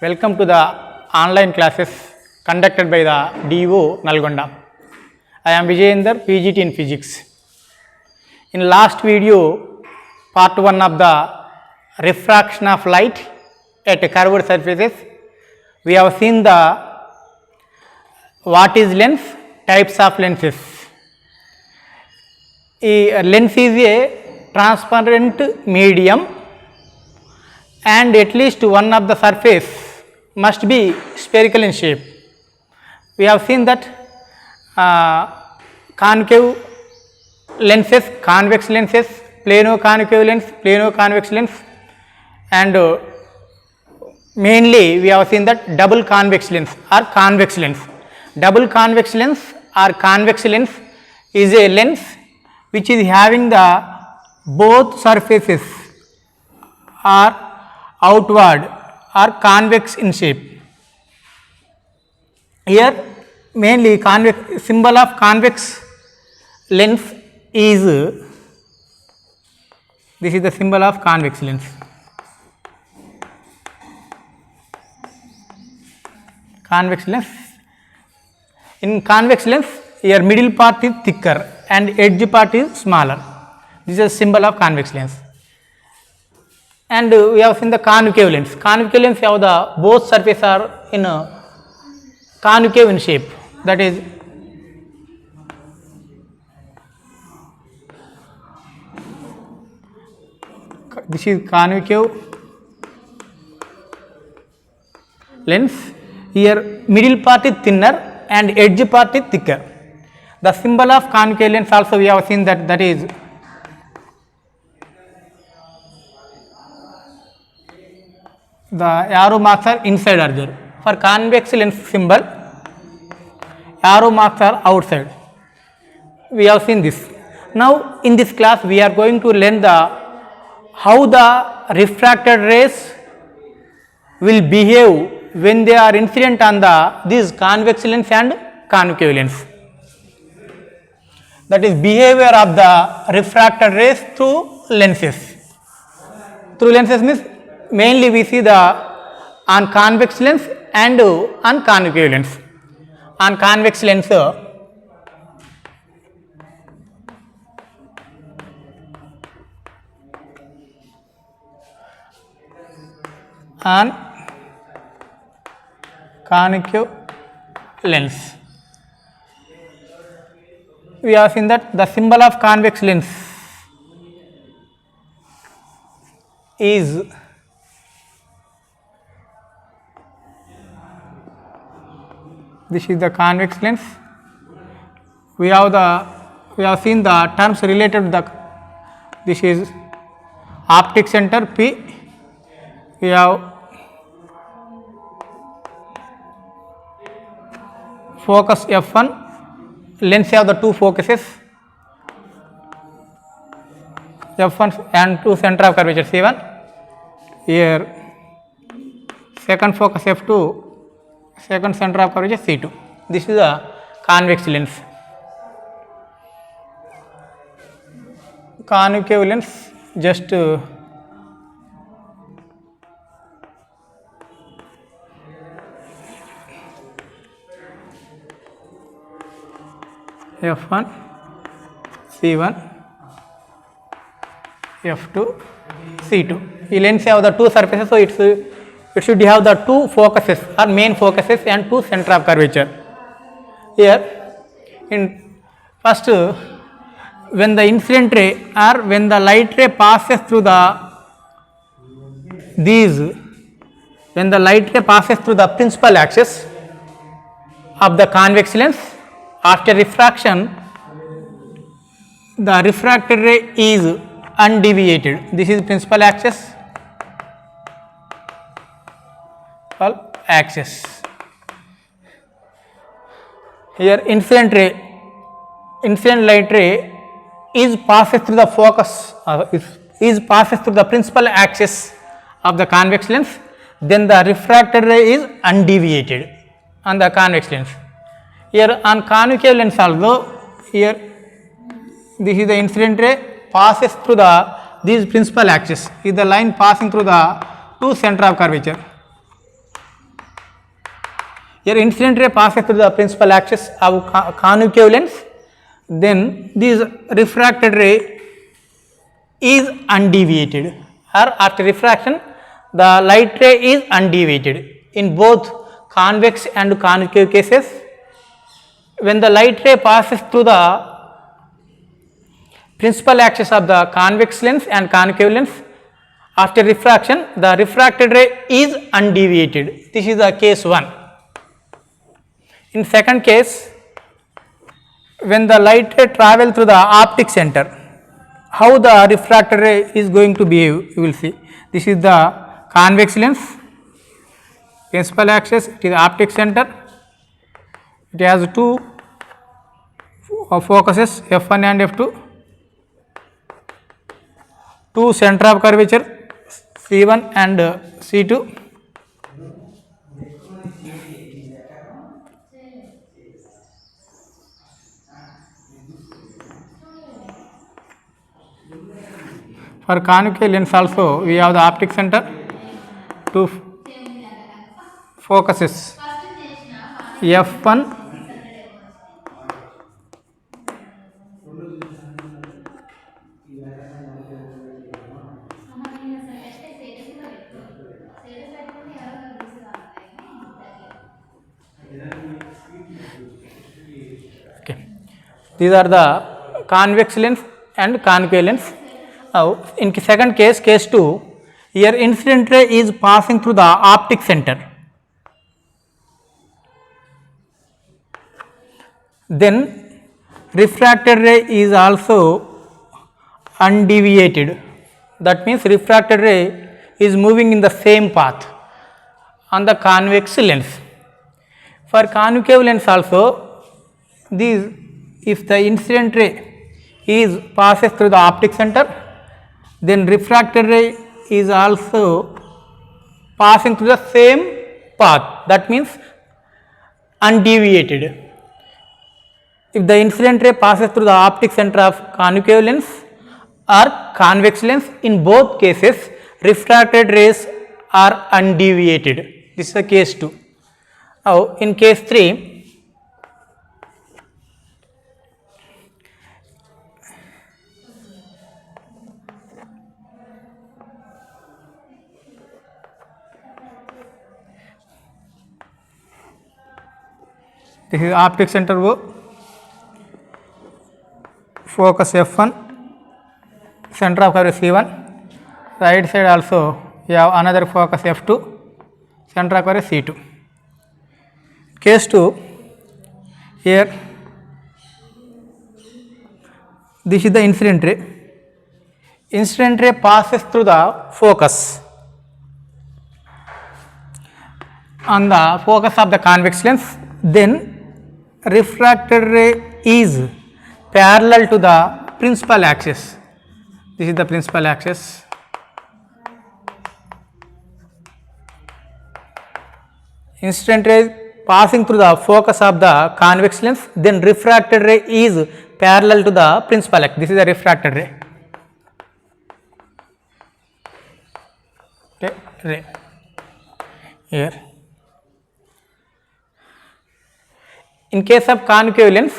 Welcome to the online classes conducted by the DO Nalgonda. I am Vijayender, PGT in Physics. In last video, part 1 of the refraction of light at curved surfaces, we have seen the what is lens, types of lenses. A lens is a transparent medium and at least one of the surface must be spherical in shape. We have seen that concave lenses, convex lenses, plano-concave lens, plano-convex lens, and mainly we have seen that double convex lens or convex lens. Double convex lens or convex lens is a lens which is having the both surfaces are outward or convex in shape. Here mainly convex symbol of convex lens is this is the symbol of convex lens. Convex lens. In convex lens, your middle part is thicker and edge part is smaller. This is a symbol of convex lens. And we have seen the concave lens. Concave lens have the both surfaces are in a concave in shape. That is this is concave lens. Here middle part is thinner and edge part is thicker. The symbol of concave lens also we have seen that is the arrow marks are inside are there. For convex lens symbol, arrow marks are outside. We have seen this. Now in this class we are going to learn the how the refracted rays will behave when they are incident on the these convex lens and concave lens. That is behavior of the refracted rays through lenses. Through lenses means mainly we see the on convex lens and on concave lens. On convex lens on concave lens. We have seen that the symbol of convex lens is this is the convex lens. We have seen the terms related to the this is optic center P. We have focus F1. Lens have the two focuses F1 and two center of curvature C1. Here second focus F2, second center of curvature C2. This is a convex lens. Concave lens just F1, C1, F2, C2. The lens have the two surfaces, so it should have the two focuses or main focuses and two center of curvature. Here, in first, when the incident ray or when the light ray passes through the when the light ray passes through the principal axis of the convex lens, after refraction, the refracted ray is undeviated. This is principal axis called axis. Here incident light ray is passes through the focus is passes through the principal axis of the convex lens. Then the refracted ray is undeviated on the convex lens. Here on concave lens also, here this is the incident ray passes through this principal axis is the line passing through the two center of curvature. Here incident ray passes through the principal axis of concave lens, then this refracted ray is undeviated, or after refraction the light ray is undeviated in both convex and concave cases. When the light ray passes through the principal axis of the convex lens and concave lens, after refraction the refracted ray is undeviated. This is the case 1. In second case, when the light ray travel through the optic center, how the refracted ray is going to behave, you will see. This is the convex lens, principal axis, it is optic center, it has two focuses f1 and f2, two center of curvature C1 and C2. For concave lens also we have the optic center, two focuses f1 okay. These are the convex lens and concave lens. Now, in second case, case 2, here incident ray is passing through the optic center. Then refracted ray is also undeviated. That means refracted ray is moving in the same path on the convex lens. For concave lens also, these, if the incident ray is passes through the optic center, then refracted ray is also passing through the same path, that means undeviated. If the incident ray passes through the optic center of concave lens or convex lens, in both cases refracted rays are undeviated. This is the case 2. Now, in case 3, this is optic center O, focus f1, center of curvature C1, right side also you have another focus f2, center of curvature C2. Case 2, here this is the incident ray. Incident ray passes through the focus on the focus of the convex lens, then refracted ray is parallel to the principal axis. This is the principal axis. Incident ray passing through the focus of the convex lens, then refracted ray is parallel to the principal axis. This is the refracted ray. Okay, ray here. In case of concave lens,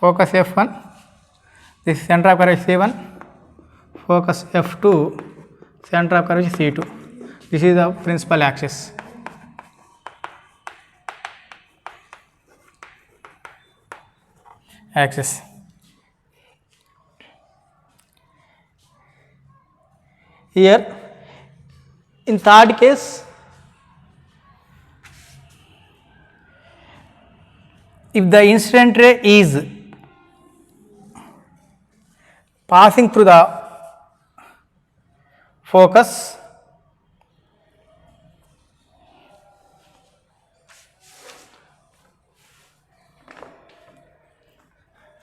focus f1, this is center of curvature C1, focus f2, center of curvature C2. This is the principal axis. Here, in third case, if the incident ray is passing through the focus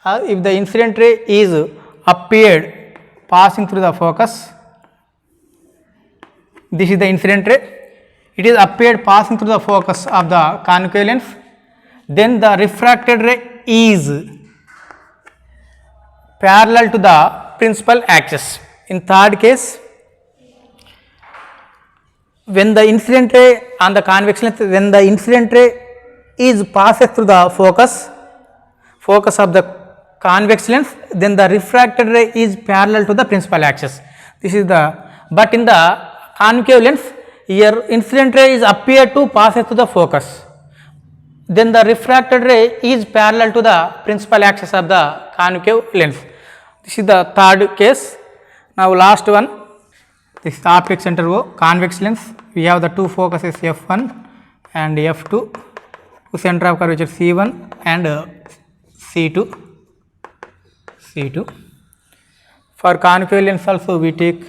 if the incident ray is appeared passing through the focus, this is the incident ray. it is appeared passing through the focus of the concave lens, then the refracted ray is parallel to the principal axis. In third case, when the incident ray on the convex lens, when the incident ray is passes through the focus of the convex lens, then the refracted ray is parallel to the principal axis. This is the, but in the concave lens, here incident ray is appeared to pass through the focus, then the refracted ray is parallel to the principal axis of the concave lens. This is the third case. Now last one, this is the optic center O, convex lens. We have the two focuses f1 and f2, to center of curvature c1 and c2. For concave lens also we take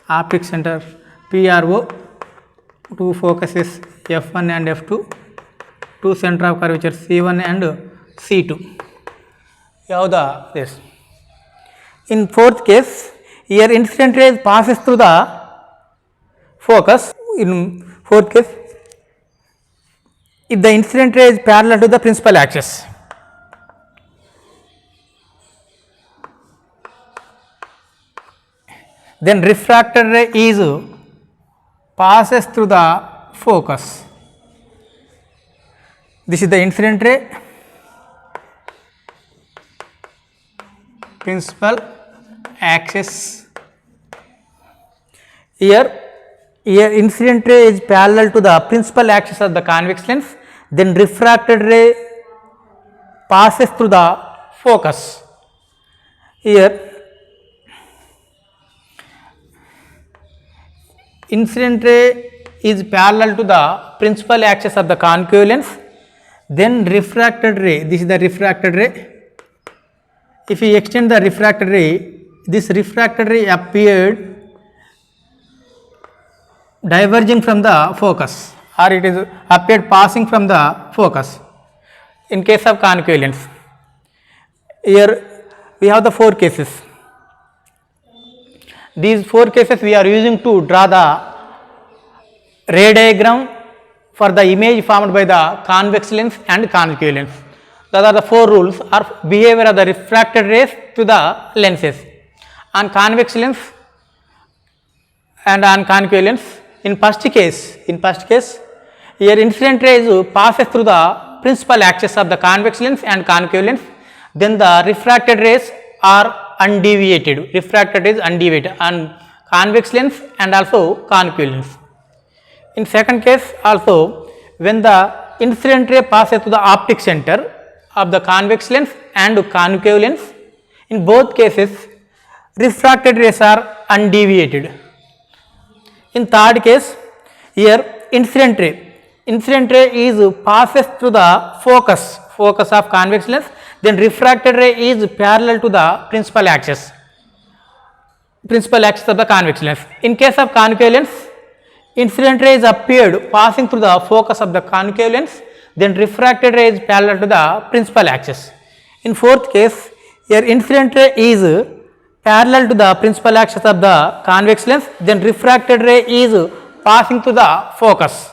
optic center PRO, two focuses f1 and f2, two center of curvature c1 and c2. You have the this. In fourth case, here incident ray passes through the focus. In fourth case, if the incident ray is parallel to the principal axis, then refracted ray is passes through the focus. This is the incident ray, principal axis. Here incident ray is parallel to the principal axis of the convex lens, then refracted ray passes through the focus. Here incident ray is parallel to the principal axis of the concave lens, then refracted ray, this is the refracted ray. If we extend the refracted ray, this refracted ray appeared diverging from the focus, or it is appeared passing from the focus in case of concave lens. Here we have the four cases. These four cases we are using to draw the ray diagram for the image formed by the convex lens and concave lens. Those are the four rules or behavior of the refracted rays to the lenses. On convex lens and on concave lens, in first case, here incident rays passes through the principal axis of the convex lens and concave lens, then the refracted rays are undeviated, refracted is undeviated on convex lens and also concave lens. In second case also, when the incident ray passes to the optic center of the convex lens and concave lens, in both cases refracted rays are undeviated. In third case, here incident ray is passes through the focus of convex lens, then refracted ray is parallel to the principal axis of the convex lens. In case of concave lens, incident ray is appeared passing through the focus of the concave lens, then refracted ray is parallel to the principal axis. In fourth case, here incident ray is parallel to the principal axis of the convex lens, then refracted ray is passing through the focus.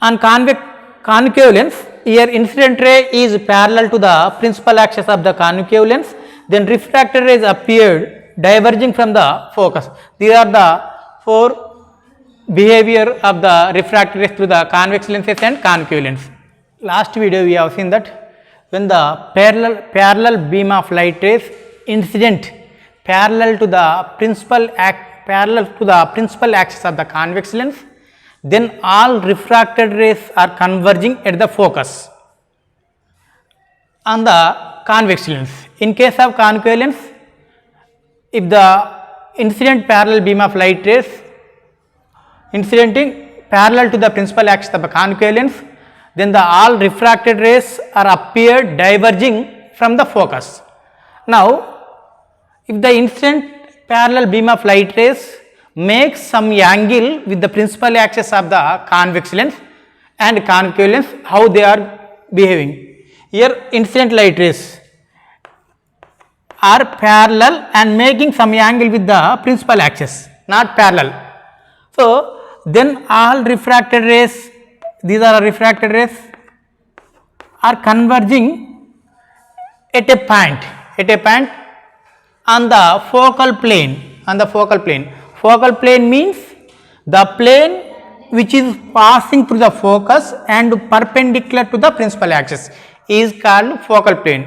On concave lens, here incident ray is parallel to the principal axis of the concave lens, then refracted rays appeared diverging from the focus. These are the four behavior of the refracted rays through the convex lenses and concave lens. Last video we have seen that when the parallel beam of light rays incident parallel to the principal axis of the convex lens, then all refracted rays are converging at the focus on the convex lens. In case of concave lens, if the incident parallel beam of light rays incidenting parallel to the principal axis of the concave lens, then the all refracted rays are appeared diverging from the focus. Now, if the incident parallel beam of light rays makes some angle with the principal axis of the convex lens and concave lens, how they are behaving? Here incident light rays are parallel and making some angle with the principal axis, not parallel. So, then all refracted rays, these are refracted rays, are converging at a point on the focal plane, Focal plane means the plane which is passing through the focus and perpendicular to the principal axis is called focal plane.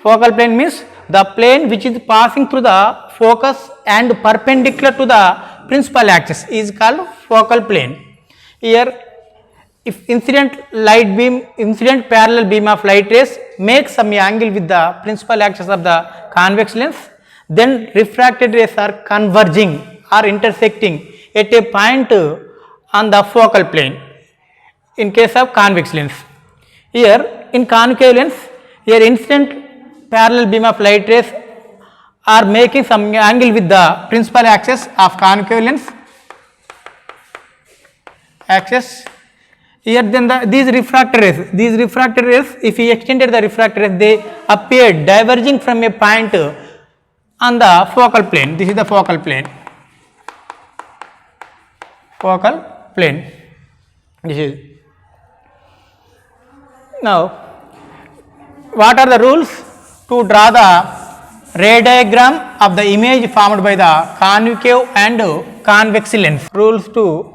Focal plane means the plane which is passing through the focus and perpendicular to the principal axis is called focal plane. Here, if incident parallel beam of light rays makes some angle with the principal axis of the convex lens, then refracted rays are converging or intersecting at a point on the focal plane in case of convex lens. Here in concave lens, here incident parallel beam of light rays are making some angle with the principal axis of concave lens Here then these refractor rays, if we extended the refractor rays, they appear diverging from a point on the focal plane. This is the focal plane. This is. Now, what are the rules to draw the ray diagram of the image formed by the concave and convex lens? Rules to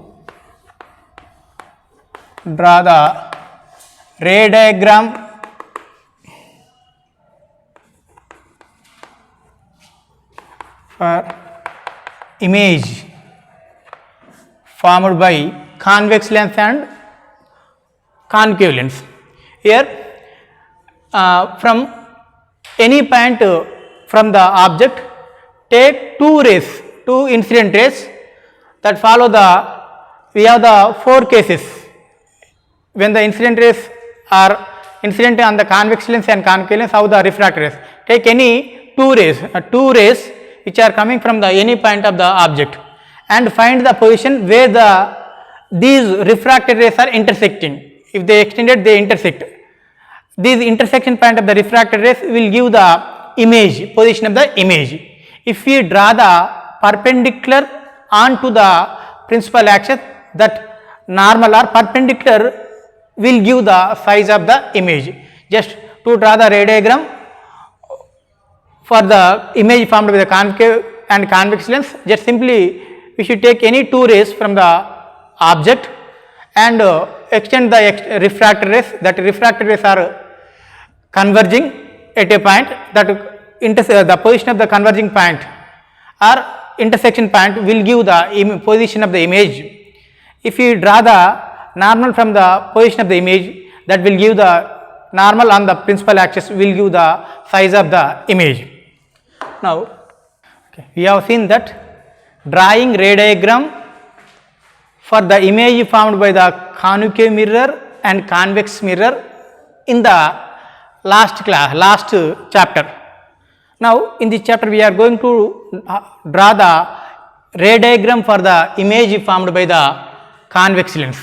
draw the ray diagram for image formed by convex lens and concave lens. Here from any point from the object, take two incident rays that follow we have the 4 cases when the incident rays are incident on the convex lens and concave lens. How the refractor rays, take any two rays which are coming from any point of the object and find the position where these refracted rays are intersecting. If they extended, they intersect. These intersection point of the refracted rays will give the position of the image. If we draw the perpendicular onto the principal axis, that normal or perpendicular will give the size of the image. Just to draw the ray diagram for the image formed by the concave and convex lens, just simply we should take any two rays from the object and extend the refractor rays. That refractor rays are converging at a point, that the position of the converging point or intersection point will give the position of the image. If you draw the normal from the position of the image, that will give the normal on the principal axis will give the size of the image. Now, we have seen that drawing ray diagram for the image formed by the concave mirror and convex mirror in the last chapter. Now, in this chapter we are going to draw the ray diagram for the image formed by the convex lens,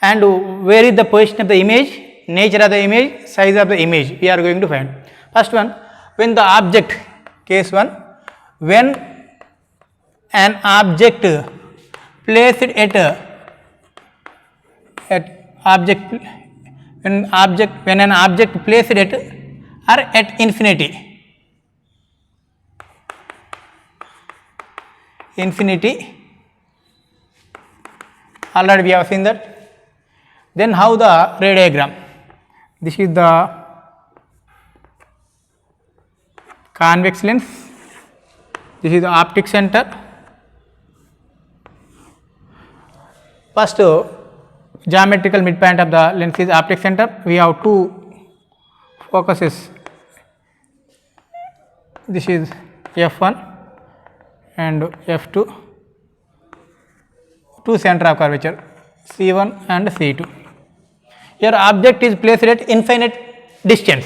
and where is the position of the image, nature of the image, size of the image we are going to find. First one, when the object, case 1, when an object placed when an object placed at or at infinity, already we have seen that. Then how the ray diagram, this is the convex lens, this is the optic center. First geometrical midpoint of the lens is optic center. We have two focuses, this is f1 and f2, two center of curvature c1 and c2. Your object is placed at infinite distance,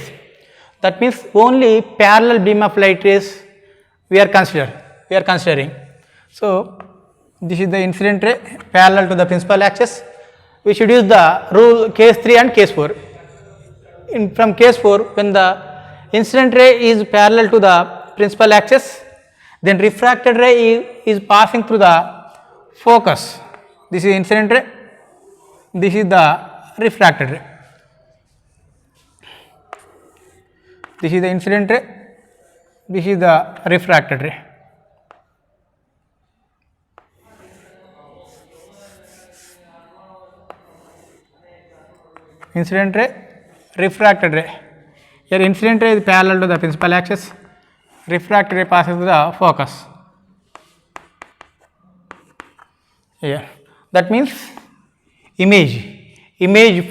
that means only parallel beam of light rays we are considering. So, this is the incident ray parallel to the principal axis. We should use the rule case 3 and case 4. From case 4, when the incident ray is parallel to the principal axis, then refracted ray is passing through the focus. This is incident ray, this is the refracted ray. This is the incident ray, this is the refracted ray. Incident ray, refracted ray. Here incident ray is parallel to the principal axis, refracted ray passes through the focus. Here, that means image is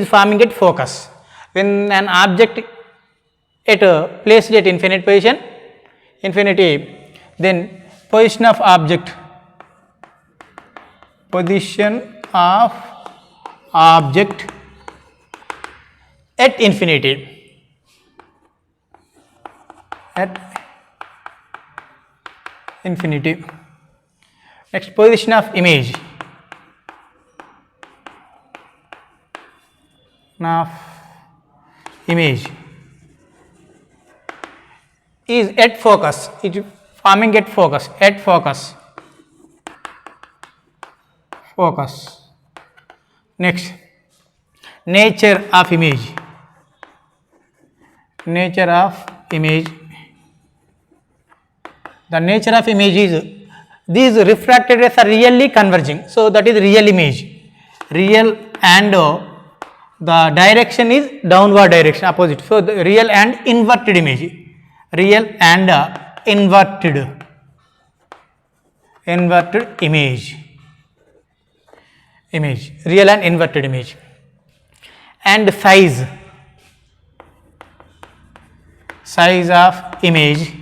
forming at focus. When an object placed at infinite position, then position of object at infinity, Next, position of image is at focus, it is forming at focus, Next, nature of image, the nature of image is these refracted rays are really converging, so that is real image, and the direction is downward direction, opposite, so the real and inverted image, real and inverted image, real and inverted image. And size of image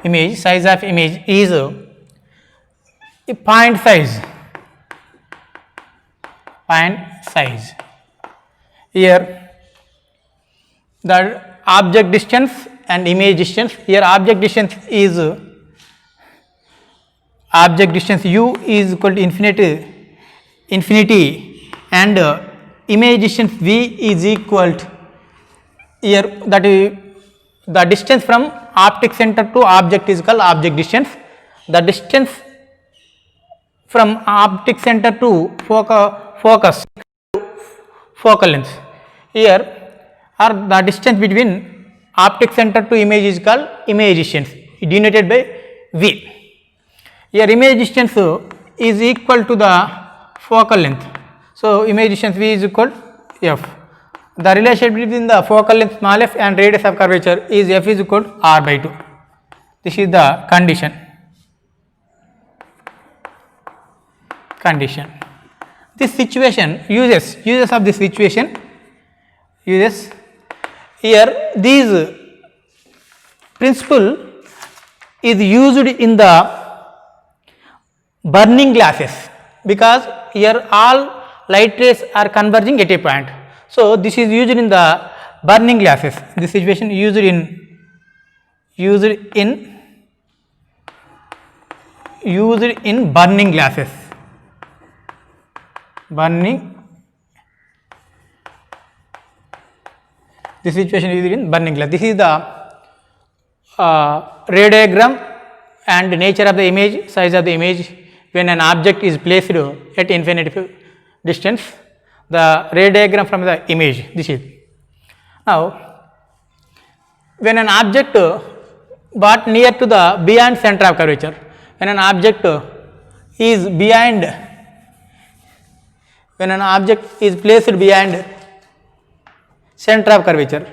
is a point size. Here the object distance and image distance. Here object distance u is equal to infinity and image distance v is equal to, here that is the distance from optic center to object is called object distance. The distance from optic center to focal length, here or the distance between optic center to image is called image distance, denoted by v. Here image distance is equal to the focal length, so image distance v is equal to f. The relation between the focal length small f and radius of curvature is f is equal to r by 2. This is the condition. This situation uses of this situation here these principle is used in the burning glasses, because here all light rays are converging at a point. So this is used in the burning glasses. This situation used in burning glasses. This situation is used in burning glass. This is the ray diagram and nature of the image, size of the image when an object is placed at infinite distance. The ray diagram from the image, this is. Now, when an object brought near to the beyond center of curvature, when an object is placed beyond center of curvature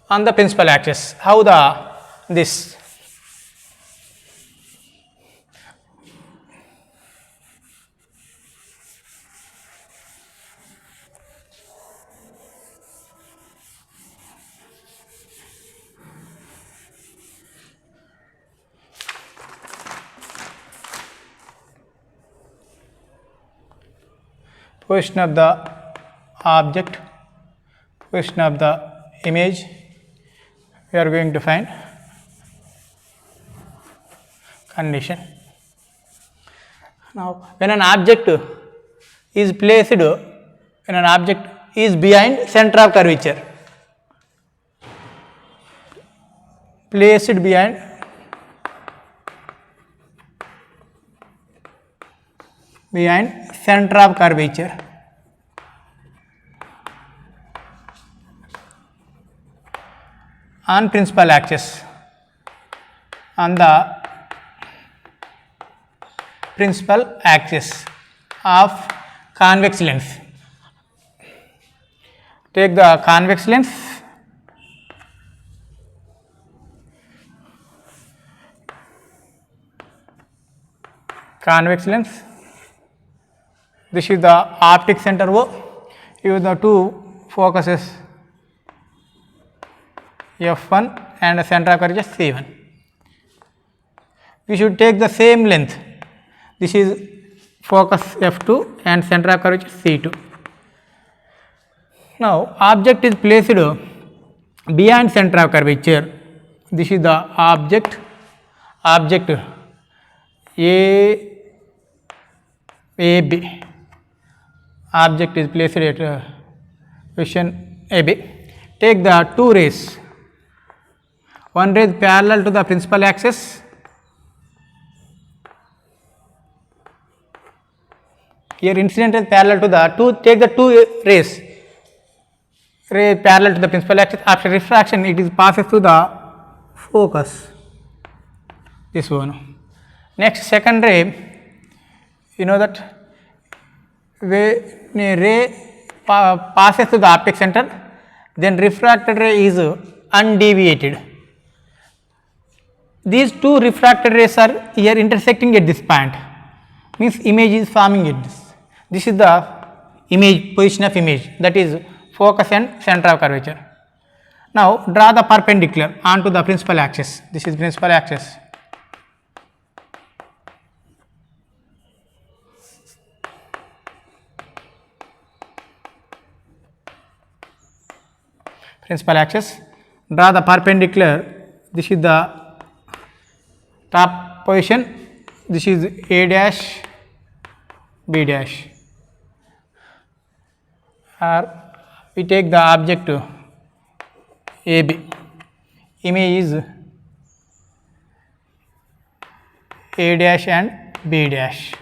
on the principal axis, how this position of the object, position of the image, we are going to find condition. Now, when an object is placed when an object is behind center of curvature, placed behind center of curvature, on principal axis, on the principal axis of convex lens. Take the convex lens, this is the optic center O, use the two focuses f1 and the center of curvature c1. We should take the same length, this is focus f2 and center of curvature c2. Now object is placed behind center of curvature, this is the object AB, object is placed at position AB. Take the two rays, one ray is parallel to the principal axis, here incident is parallel to the take the two rays, ray parallel to the principal axis. After refraction it is passes through the focus, this one. Next second ray, you know that when a ray passes through the optic center, then refracted ray is undeviated. These two refracted rays are here intersecting at this point, means image is forming at this. This is the image, position of image, that is focus and center of curvature. Now draw the perpendicular onto the principal axis, this is principal axis. Principal axis, draw the perpendicular, this is the top position, this is A dash, B dash, or we take the object AB, image is A dash and B dash.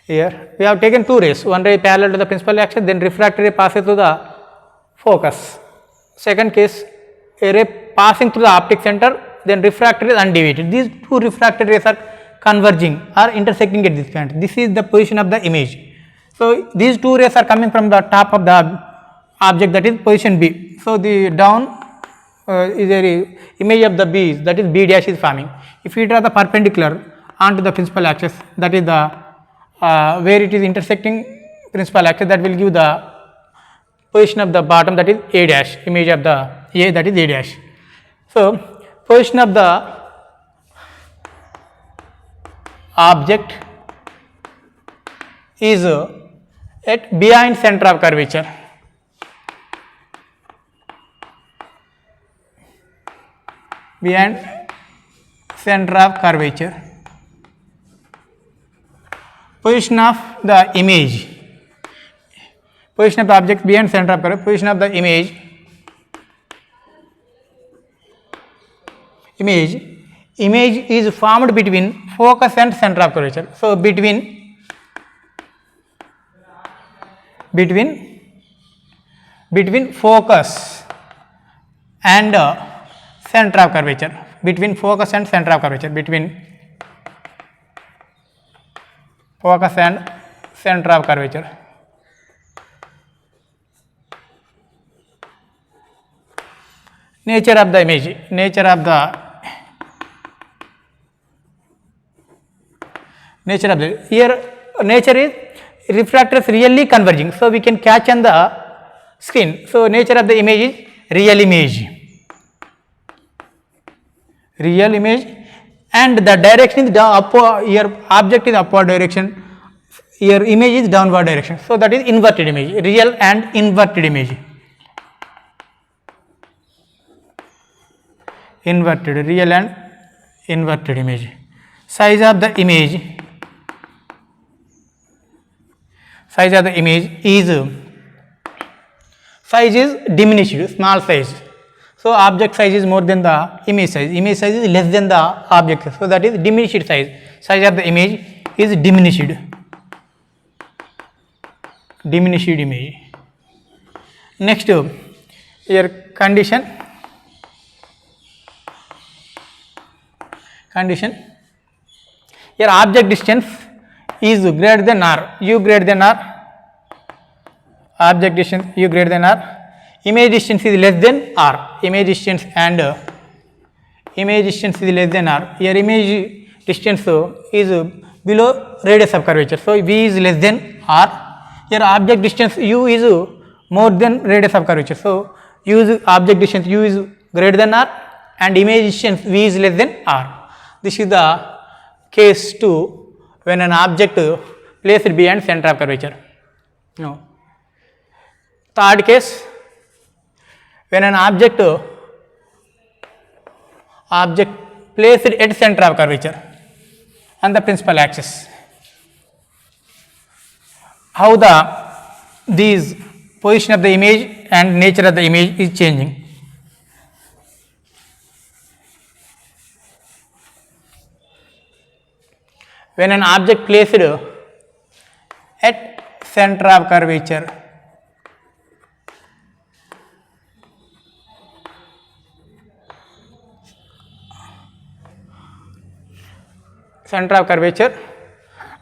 Here we have taken two rays, one ray parallel to the principal axis, then refracted ray passes through the focus. Second case, a ray passing through the optic center, then refracted is undeviated. These two refracted rays are converging or intersecting at this point. This is the position of the image. So these two rays are coming from the top of the object, that is position B. So the down is a image of the B, that is B dash is forming. If we draw the perpendicular onto the principal axis, that is the where it is intersecting principal axis, that will give the position of the bottom, that is A dash, image of the A, that is A dash. So position of the object is at behind center of curvature. Behind center of curvature. Position of the image, position of the object behind center of curvature, position of the image is formed between focus and center of curvature. So between focus and center of curvature, between focus and center of curvature, between focus and center of curvature. Nature of the image, nature here nature is refractors really converging, so we can catch on the screen. So nature of the image is real image, and the direction is upward, here object is upward direction, here image is downward direction, so that is inverted image, real and inverted image, real and inverted image. Size of the image, size of the image is size is diminished, small size. So object size is more than the image size. Image size is less than the object size. So that is diminished size. Size of the image is diminished. Diminished image. Next, here condition. Here object distance is greater than r, u greater than r. Object distance u greater than r. Image distance is less than r. Image distance and image distance is less than r. Here image distance is below radius of curvature. So v is less than r. Here object distance u is more than radius of curvature. So use object distance u is greater than r and image distance v is less than r. This is the case 2 when an object placed beyond center of curvature. No. Third case, when an object placed at center of curvature on the principal axis. How these position of the image and nature of the image is changing. When an object placed at center of curvature,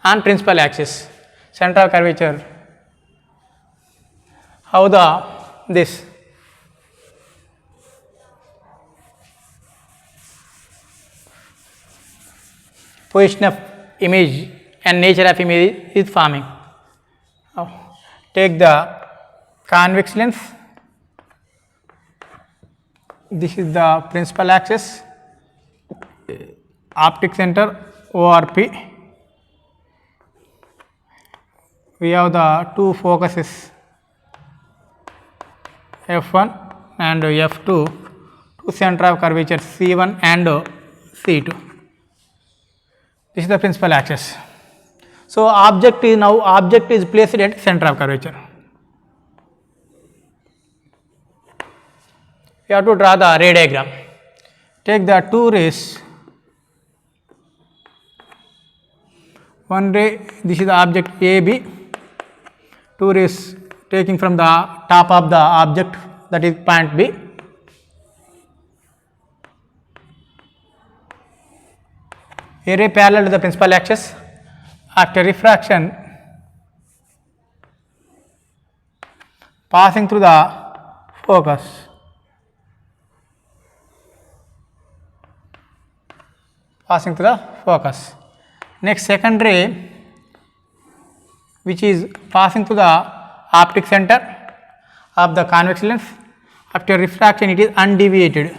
on principal axis, center of curvature, how this position of image and nature of image is forming. Now, take the convex lens. This is the principal axis, optic center ORP. We have the two focuses F1 and F2 to center of curvature C1 and C2. This is the principal axis. So object is placed at center of curvature. You have to draw the ray diagram. Take the two rays. One ray, this is the object AB. Two rays taking from the top of the object, that is point B. A ray parallel to the principal axis. After refraction, passing through the focus. Next, second ray, which is passing through the optic center of the convex lens. After refraction, it is undeviated.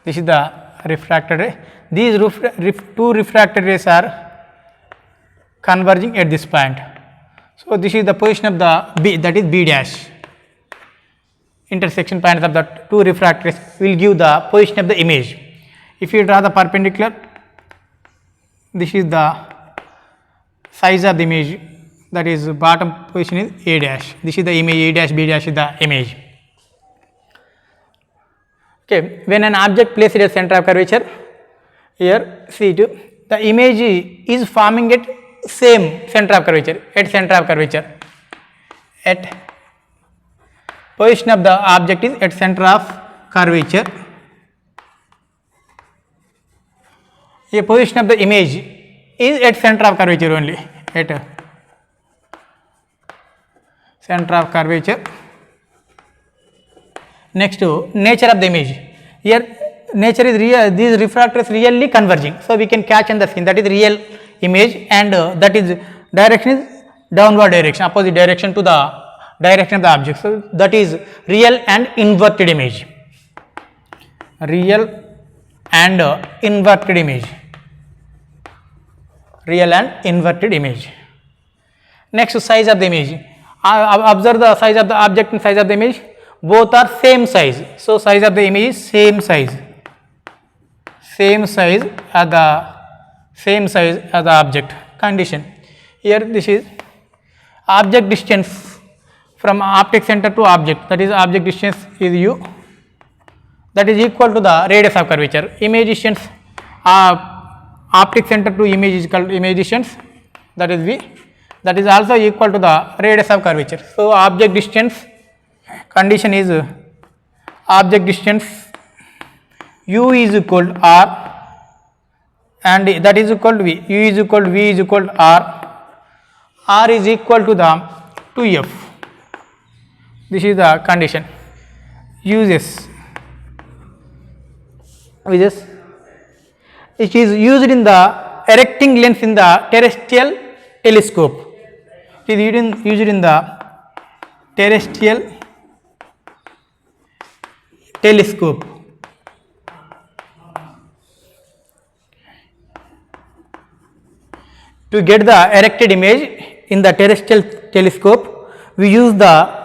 This is the refracted ray. These two refracted rays are converging at this point. So this is the position of the B, that is B dash. Intersection points of the two refracted rays will give the position of the image. If you draw the perpendicular, this is the size of the image, that is bottom position is A dash. This is the image, A dash, B dash is the image. Okay, when an object placed at center of curvature, here C2, the image is forming at same center of curvature, at position of the object is at center of curvature. A position of the image is at center of curvature only, at center of curvature. Next, nature of the image. Here nature is real, these refractors really converging. So we can catch in the scene, that is real image, and that is direction is downward direction, opposite direction to the direction of the object. So that is real and inverted image. Real and inverted image. Next, size of the image. Observe the size of the object and size of the image. Both are same size. So, size of the image is same size. Same size as the object. Condition. Here this is object distance from optic center to object, that is object distance is u, that is equal to the radius of curvature. Image distance, optic center to image is called image distance, that is v, that is also equal to the radius of curvature. So, object distance condition is object distance u is equal to r and that is equal to v, u is equal to v is equal to r is equal to the 2f. This is the condition. Uses it is used in the erecting lens in the terrestrial telescope. It is used in the terrestrial telescope. To get the erected image in the terrestrial telescope, we use the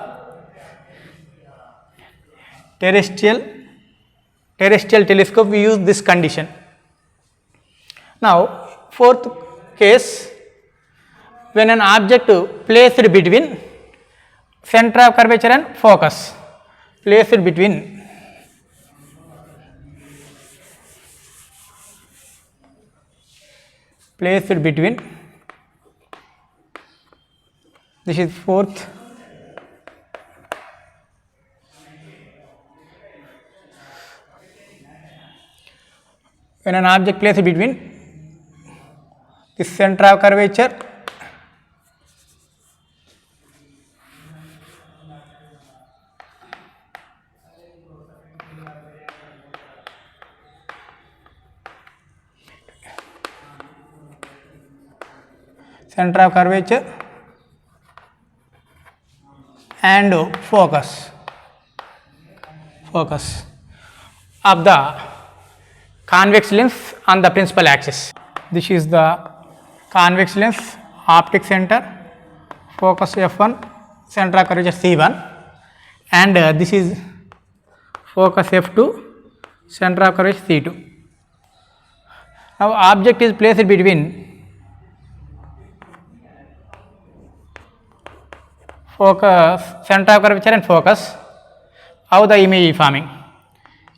terrestrial telescope, we use this condition. Now, fourth case, when an object placed between center of curvature and focus, placed between this is fourth. When an object placed between the center of curvature and focus of the convex lens on the principal axis. This is the convex lens, optic center, focus f1, center of curvature c1, and this is focus f2, center of curvature c2. Now, object is placed between focus, center of curvature and focus. How the image is forming?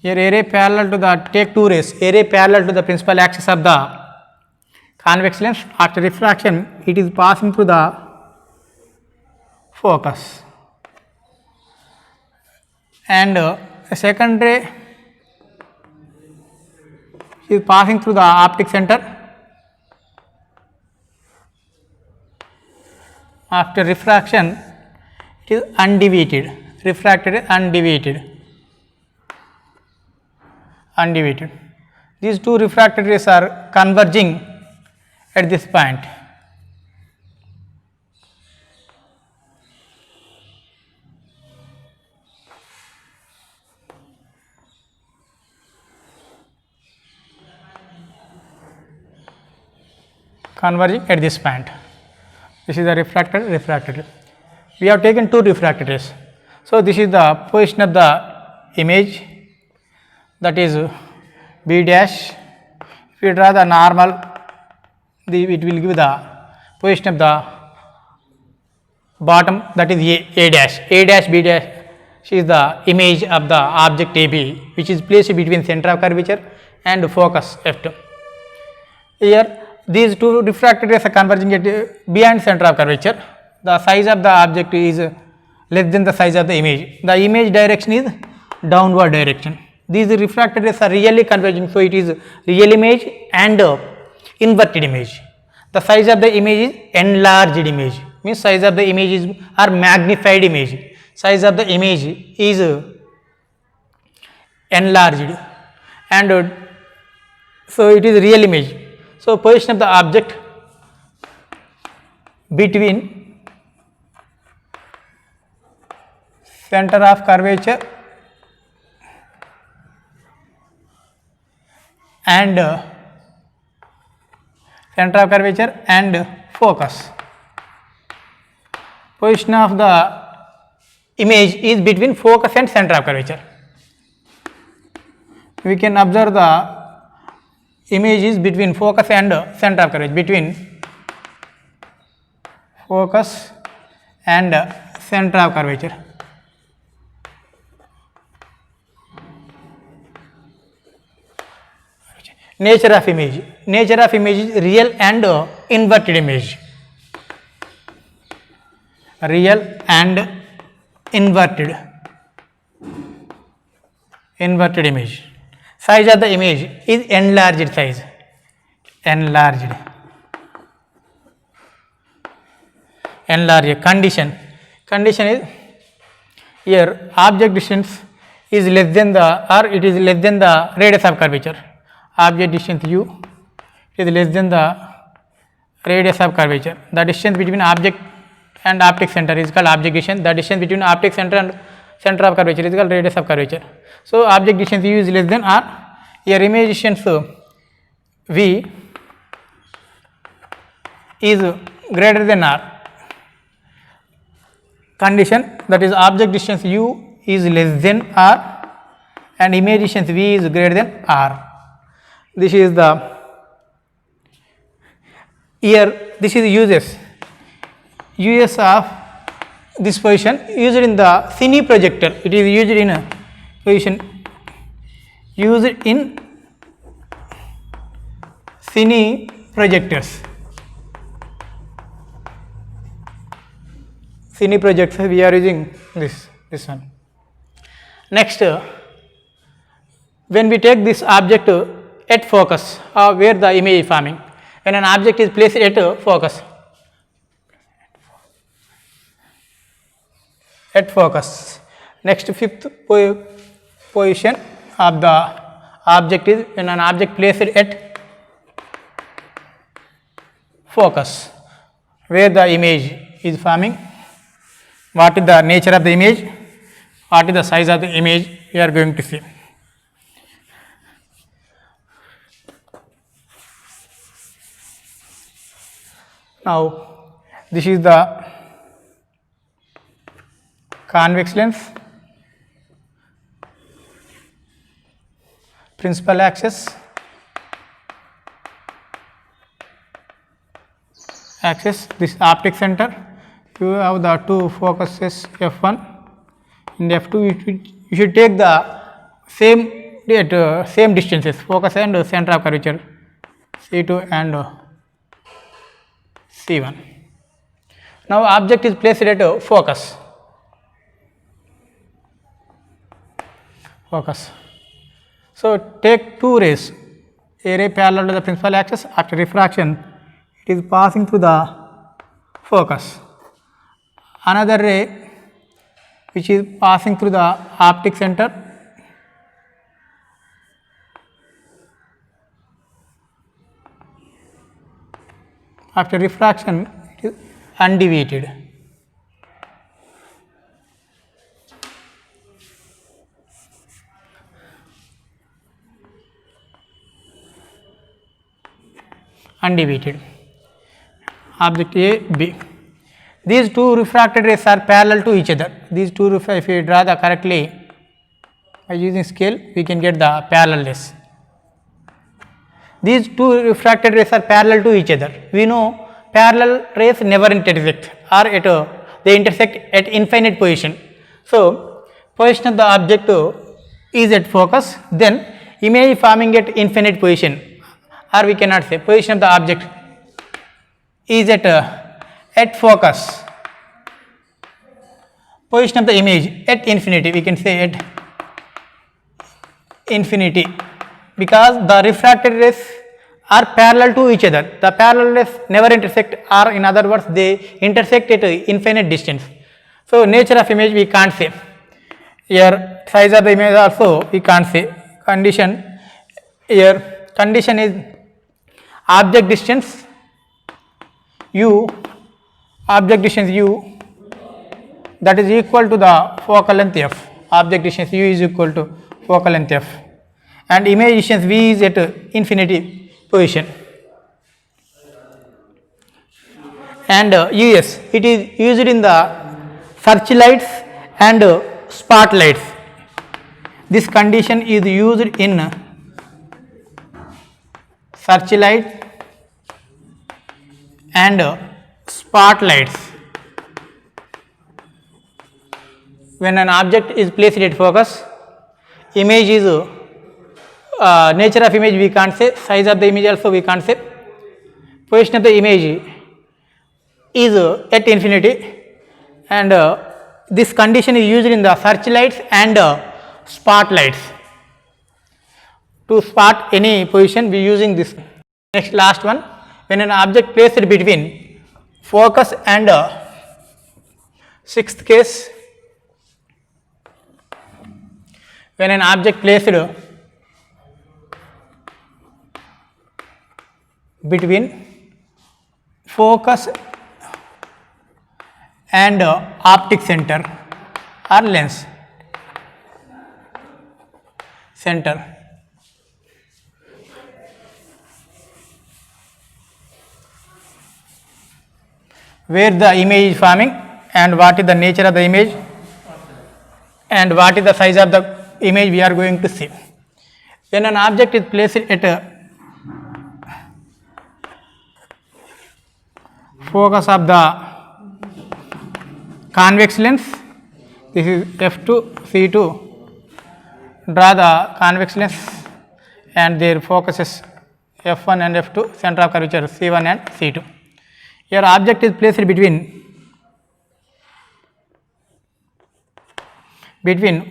Here array parallel to the, take two rays, array parallel to the principal axis of the convex lens. After refraction, it is passing through the focus, and a second ray is passing through the optic center. After refraction, it is undeviated, refracted undeviated. These two refracted rays are converging at this point. Converging at this point. This is the refracted. We have taken two refracted rays. So, this is the position of the image, that is B dash. If you draw the normal, it will give the position of the bottom, that is A dash. A dash B dash is the image of the object AB, which is placed between center of curvature and focus F2. Here these two refracted rays are converging at behind center of curvature. The size of the object is less than the size of the image. The image direction is downward direction. These refracted rays are really converging, so it is real image and inverted image. The size of the image is enlarged image, means size of the image is or magnified image. Size of the image is enlarged, and so it is real image. So, position of the object between center of curvature and focus. position of the image is between focus and center of curvature. We can observe the image is between focus and center of curvature, between focus and center of curvature. Nature of image. Nature of image is real and inverted image. Real and inverted image. Size of the image is enlarged size. Enlarged. Condition is here object distance is less than the, or it is less than the radius of curvature. Object distance u is less than the radius of curvature. The distance between object and optic center is called object distance. The distance between optic center and center of curvature is called radius of curvature. So object distance u is less than r. Here image distance v is greater than r. Condition, that is object distance u is less than r and image distance v is greater than r. This is the, here this is uses of this position used in the cine projector. It is used in a position used in cine projectors. Cine projectors we are using this one. Next, when we take this object at focus, where the image is forming, when an object is placed at focus, next fifth position of the object is when an object placed at focus, where the image is forming. What is the nature of the image? What is the size of the image? We are going to see. Now, this is the convex lens, principal axis, this optic center. You have the two focuses f1 and f2. You should take the same distances, focus and center of curvature, c2 and c1. Now object is placed at focus. So take two rays, a ray parallel to the principal axis. After refraction, it is passing through the focus. Another ray which is passing through the optic center. After refraction, it is undeviated. Object A, B. These two refracted rays are parallel to each other. These two, if we draw the correctly by using scale, we can get the parallel rays. These two refracted rays are parallel to each other. We know parallel rays never intersect, or they intersect at infinite position. So position of the object is at focus, then image forming at infinite position, or we cannot say position of the object is at focus. Position of the image at infinity, we can say at infinity, because the refracted rays are parallel to each other. The parallel rays never intersect, or in other words, they intersect at infinite distance. So nature of image we can't say. Here size of the image also we can't say. Condition, here condition is object distance u, that is equal to the focal length f. Object distance u is equal to focal length f, and image distance v is at infinity position. and US. It is used in the searchlights and spotlights. This condition is used in searchlight and spotlights. When an object is placed at focus, image is nature of image we can't say, size of the image also we can't say, position of the image is at infinity, and this condition is used in the searchlights and spotlights. To spot any position we using this. Next, last one, when an object placed between focus and sixth case, when an object placed between focus and optic center or lens center, where the image is forming and what is the nature of the image and what is the size of the image we are going to see. When an object is placed at a focus of the convex lens, this is F2, C2, draw the convex lens and their focuses F1 and F2, center of curvature C1 and C2. Your object is placed between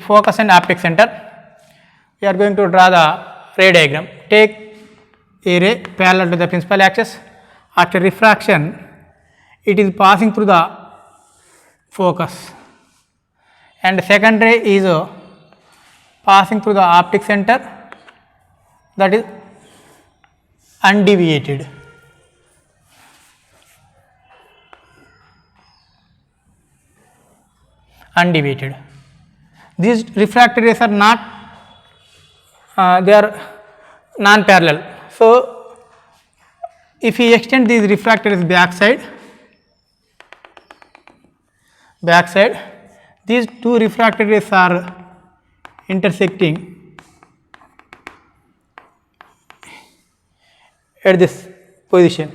focus and optic center. We are going to draw the ray diagram. Take a ray parallel to the principal axis. After refraction, it is passing through the focus, and the second ray is passing through the optic center, that is undeviated. Undeviated. These refracted rays are not, they are non-parallel. So, if we extend these refracted rays backside, these two refracted rays are intersecting at this position.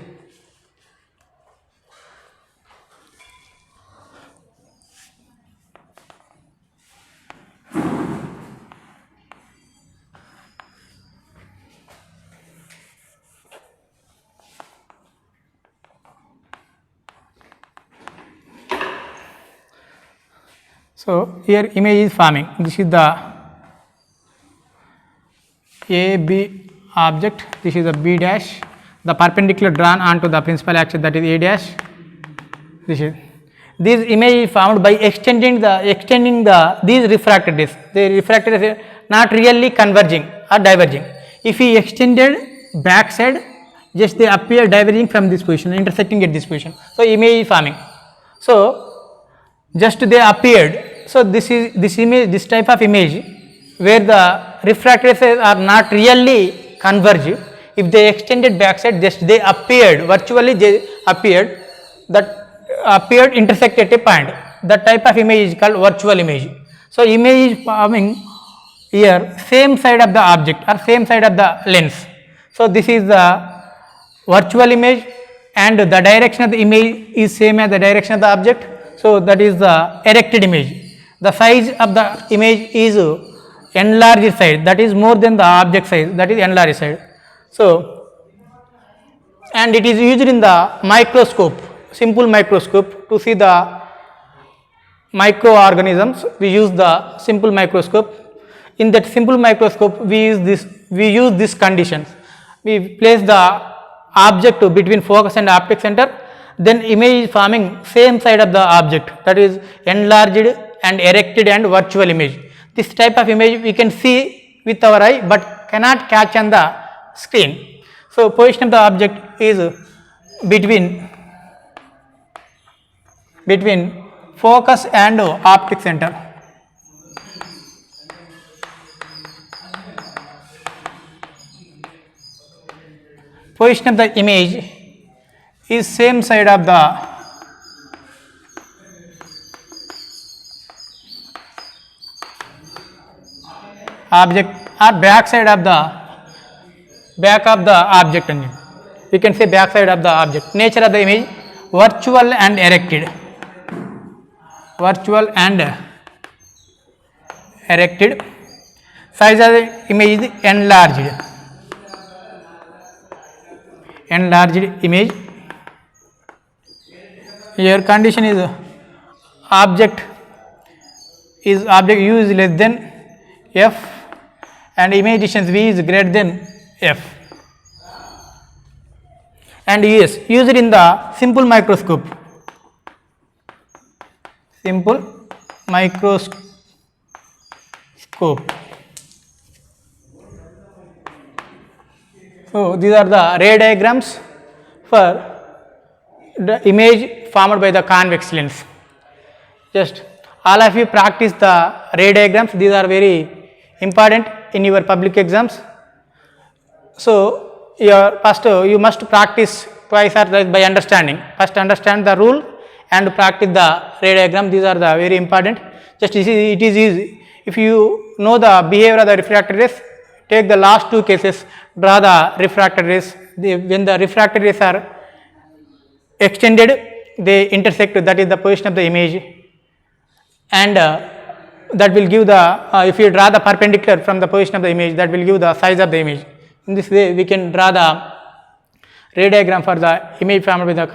So, here image is forming. This is the AB object, this is the B dash, the perpendicular drawn onto the principal axis, that is A dash. This image is formed by extending these refracted rays. The refracted rays are not really converging or diverging. If we extended backside, just they appear diverging from this position, intersecting at this position. So, image is forming. So, just they appeared. So, this type of image where the refracted rays are not really converged. If they extended backside, just they appeared, virtually they appeared, intersect at a point. That type of image is called virtual image. So, image is forming here same side of the object or same side of the lens. So, this is the virtual image and the direction of the image is same as the direction of the object. So, that is the erected image. The size of the image is enlarged side, that is more than the object size, that is enlarged side. So, and it is used in the microscope, simple microscope, to see the microorganisms. We use the simple microscope. In that simple microscope, we use this conditions. We place the object between focus and optic center, then image is forming same side of the object, that is enlarged and erected and virtual image. This type of image we can see with our eye but cannot catch on the screen. So, position of the object is between focus and optic center. Position of the image is same side of the object or back side of the object only. We can say back side of the object. Nature of the image virtual and erected. Virtual and erected. Size of the image is enlarged. Enlarged image. Here condition is object U is less than f and image distance v is greater than f. And yes, use it in the simple microscope. Simple microscope. So these are the ray diagrams for the image formed by the convex lens. Just all of you practice the ray diagrams. These are very important in your public exams. So you must practice twice or thrice by understanding. First understand the rule and practice the ray diagram. These are the very important. Just it is easy. If you know the behavior of the refractory rays, take the last two cases, draw the refractory rays. When the refractory rays are extended, they intersect, that is the position of the image, and that will give the, if you draw the perpendicular from the position of the image, that will give the size of the image. In this way, we can draw the ray diagram for the image formed by the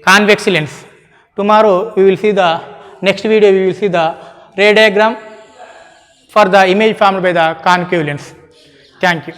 convex lens. Tomorrow, we will see the next video, we will see the ray diagram for the image formed by the concave lens. Thank you.